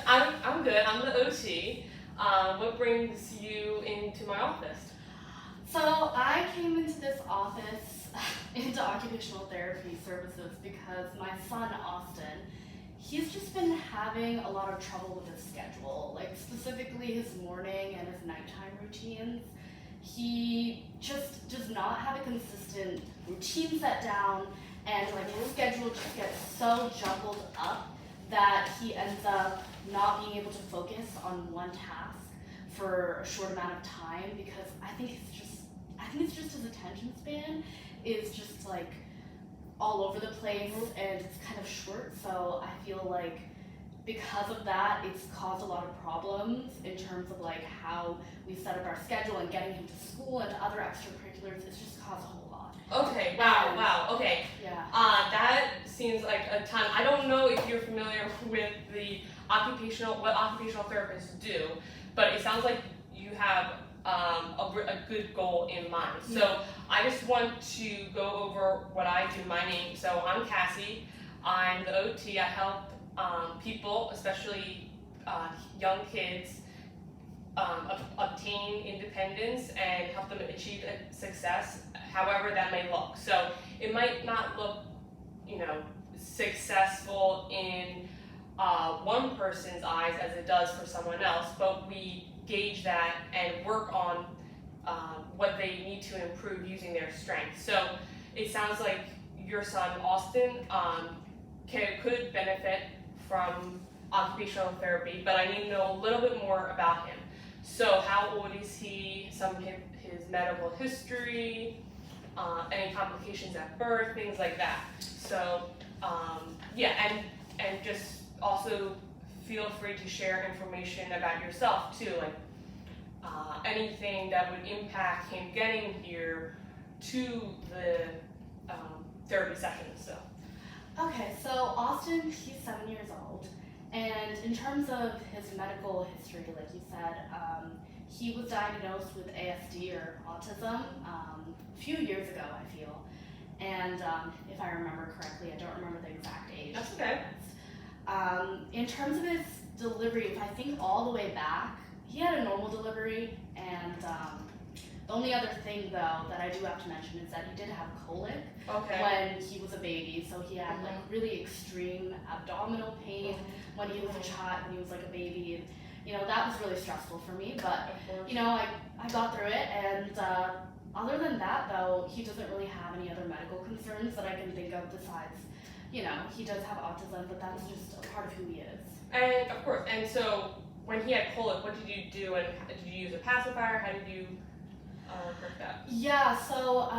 I'm good. I'm the OT. What brings you into my office? So I came into this office into occupational therapy services because my son Austin, he's just been having a lot of trouble with his schedule, like specifically his morning and his nighttime routines. He just does not have a consistent routine set down, and like his schedule just gets so jumbled up that he ends up not being able to focus on one task for a short amount of time because I think it's just his attention span is just like all over the place and it's kind of short. So I feel like because of that, it's caused a lot of problems in terms of like how we set up our schedule and getting him to school and to other extracurriculars. It's just caused a whole lot. Okay. Wow. Okay. Yeah. That seems like a ton. I don't know if you're familiar with what occupational therapists do, but it sounds like you have a good goal in mind. So I just want to go over what I do. So I'm Cassie. I'm the OT. I help people, especially young kids, obtain independence and help them achieve success, however that may look. So it might not look, successful in one person's eyes as it does for someone else, but we gauge that and work on what they need to improve using their strengths. So it sounds like your son Austin could benefit from occupational therapy, but I need to know a little bit more about him. So how old is he? Some of his medical history, any complications at birth, things like that. So and just also feel free to share information about yourself too, like anything that would impact him getting here to the therapy sessions. So. Okay, so Austin, he's 7 years old, and in terms of his medical history, like you said, he was diagnosed with ASD or autism a few years ago, I feel. And if I remember correctly, I don't remember the exact age. That's okay. In terms of his delivery, if I think all the way back, he had a normal delivery, and the only other thing though that I do have to mention is that he did have colic when he was a baby. So he had like really extreme abdominal pain when he was a child, when he was like a baby. That was really stressful for me, but I got through it, and other than that though, he doesn't really have any other medical concerns that I can think of besides, he does have autism, but that's just a part of who he is. And of course, and so when he had colic, what did you do? And did you use a pacifier? How did you correct that? Yeah, so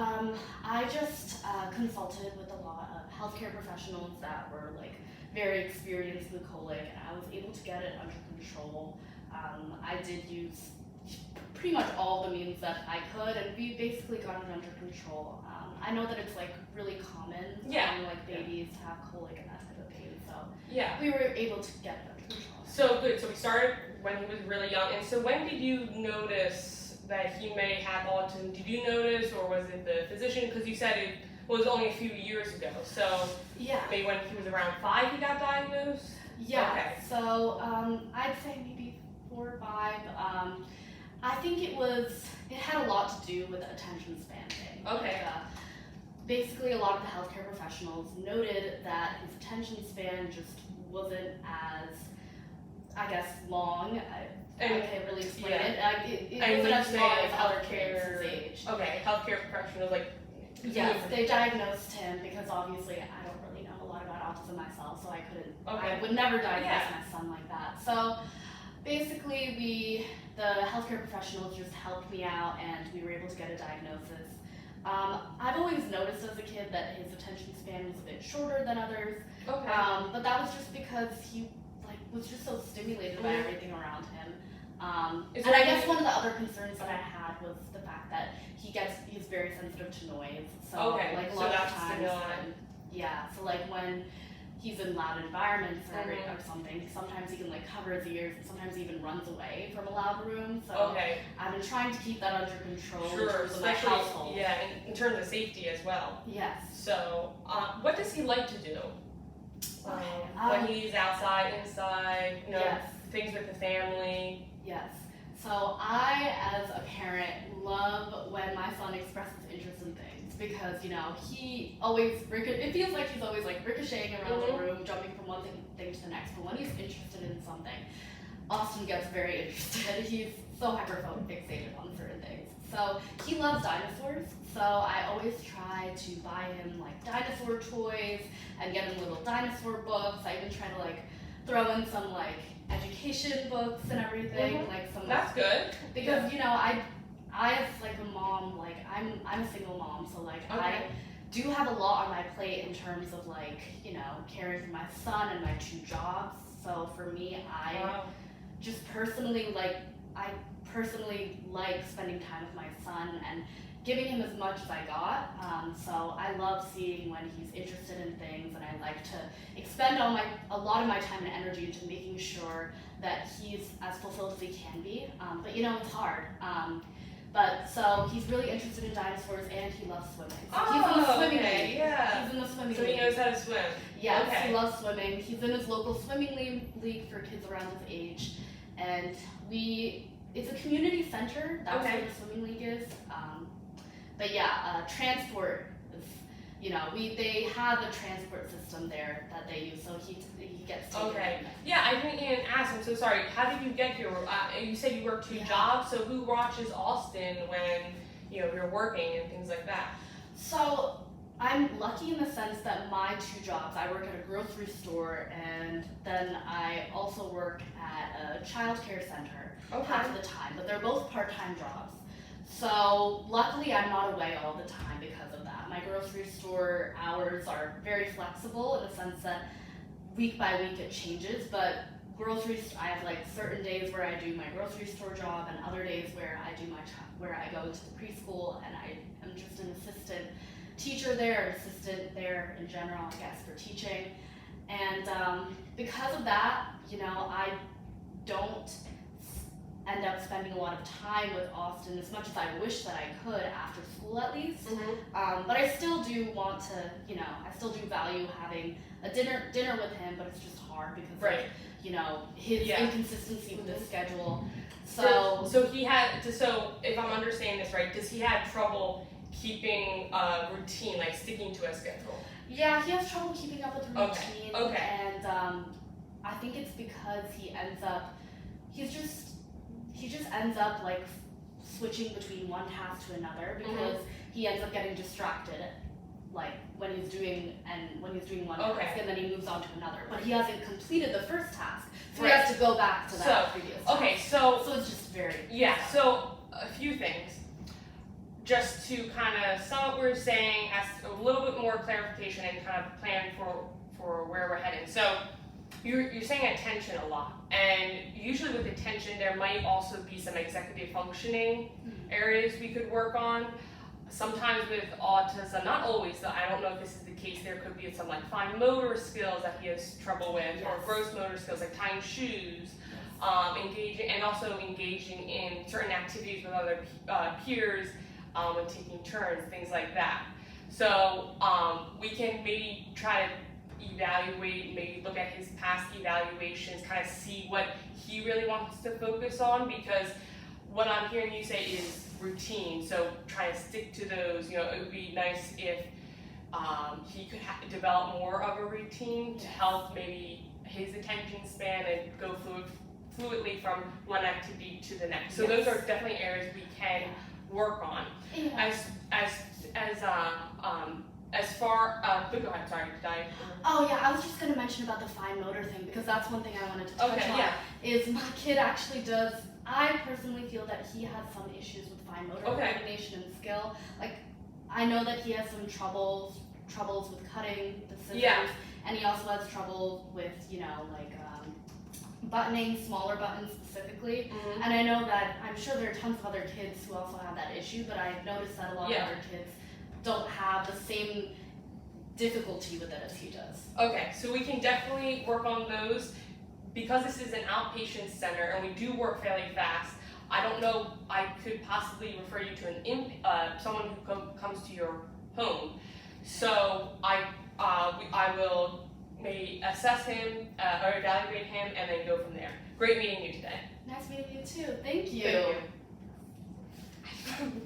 I just consulted with a lot of healthcare professionals that were like very experienced with colic, and I was able to get it under control. I did use pretty much all the means that I could, and we basically got it under control. I know that it's like really common for like babies to have colic and that type of pain, so we were able to get it under control. So good. So we started when he was really young, and so when did you notice that he may have autism? Did you notice, or was it the physician? Because you said it was only a few years ago. So maybe when he was around 5, he got diagnosed. Yeah. Okay. So I'd say maybe 4 or 5. I think it had a lot to do with the attention span thing. Okay. Like, basically, a lot of the healthcare professionals noted that his attention span just wasn't as, I guess, long. I can't really explain it. It wasn't as long as other kids his age. Okay, healthcare professionals Yes, they diagnosed him because obviously I don't really know a lot about autism myself, so I couldn't. I would never diagnose my son like that. So basically, the healthcare professionals just helped me out, and we were able to get a diagnosis. I've always noticed as a kid that his attention span was a bit shorter than others. Okay. But that was just because he was just so stimulated by everything around him. And I guess one of the other concerns that I had was the fact that he's very sensitive to noise. So like a lot of times so like when he's in loud environments or something, sometimes he can like cover his ears, and sometimes he even runs away from a loud room. So I've been trying to keep that under control in terms of my household. Yeah, and in terms of safety as well. Yes. So what does he like to do? When he's outside, inside, Yes. things with the family. Yes. So I, as a parent, love when my son expresses interest in things because, he always, it feels like he's always like ricocheting around the room, jumping from one thing to the next. But when he's interested in something, Austin gets very interested. He's so hyper-fixated on certain things. So he loves dinosaurs. So I always try to buy him like dinosaur toys and get him little dinosaur books. I even try to like throw in some like education books and everything, like some. That's good. Because I as like a mom, like I'm a single mom, so like I do have a lot on my plate in terms of like caring for my son and my 2 jobs. So for me, I just personally like spending time with my son and giving him as much as I got. So I love seeing when he's interested in things, and I like to expend a lot of my time and energy into making sure that he's as fulfilled as he can be. But it's hard. But so he's really interested in dinosaurs, and he loves swimming. So he's in the swimming league. Yeah. He's in the swimming So league. he knows how to swim. Yes, Okay. he loves swimming. He's in his local swimming league for kids around his age, and it's a community center. That's where the swimming league is. But yeah, transport is, they have a transport system there that they use, so he gets to. Okay. Yeah, I didn't even ask. I'm so sorry. How did you get here? You said you work 2 jobs, so who watches Austin when you're working and things like that? So I'm lucky in the sense that my 2 jobs, I work at a grocery store, and then I also work at a childcare center half of the time, but they're both part-time jobs. So luckily I'm not away all the time because of that. My grocery store hours are very flexible in the sense that week by week it changes, but I have like certain days where I do my grocery store job and other days where I do where I go to the preschool, and I am just an assistant teacher there, an assistant there in general, I guess, for teaching. And because of that, I don't end up spending a lot of time with Austin as much as I wish that I could after school at least. But I still do want to, I still do value having a dinner with him, but it's just hard because of, his inconsistency with the schedule. So if I'm understanding this right, does he have trouble keeping a routine, like sticking to a schedule? Yeah, he has trouble keeping up with the routine. Okay. And I think it's because he just ends up like switching between one task to another because he ends up getting distracted, like when he's doing one task, and then he moves on to another. But he hasn't completed the first task, so he has to go back to that previous task. So it's just very So a few things. Just to kind of sum up what we're saying, ask a little bit more clarification and kind of plan for where we're heading. So you're saying attention a lot, and usually with attention there might also be some executive functioning areas we could work on. Sometimes with autism, not always, though I don't know if this is the case, there could be some like fine motor skills that he has trouble with, or gross motor skills like tying shoes, engaging in certain activities with other peers, when taking turns, things like that. So we can maybe try to evaluate, maybe look at his past evaluations, kind of see what he really wants to focus on, because what I'm hearing you say is routine, so try to stick to those. It would be nice if he could develop more of a routine to help maybe his attention span and go fluidly from one activity to the next. So those are definitely areas we can work on. As far, go ahead, sorry, did I? Oh yeah, I was just gonna mention about the fine motor thing because that's one thing I wanted to touch on. Is my kid actually does, I personally feel that he has some issues with fine motor coordination and skill. Like, I know that he has some troubles with cutting the scissors, and he also has trouble with, buttoning, smaller buttons specifically. And I know that, I'm sure there are tons of other kids who also have that issue, but I've noticed that a lot of other kids don't have the same difficulty with it as he does. Okay, so we can definitely work on those. Because this is an outpatient center and we do work fairly fast, I don't know, I could possibly refer you to someone who comes to your home. So I will may assess him or evaluate him, and then go from there. Great meeting you today. Nice meeting you too. Thank you. Thank you.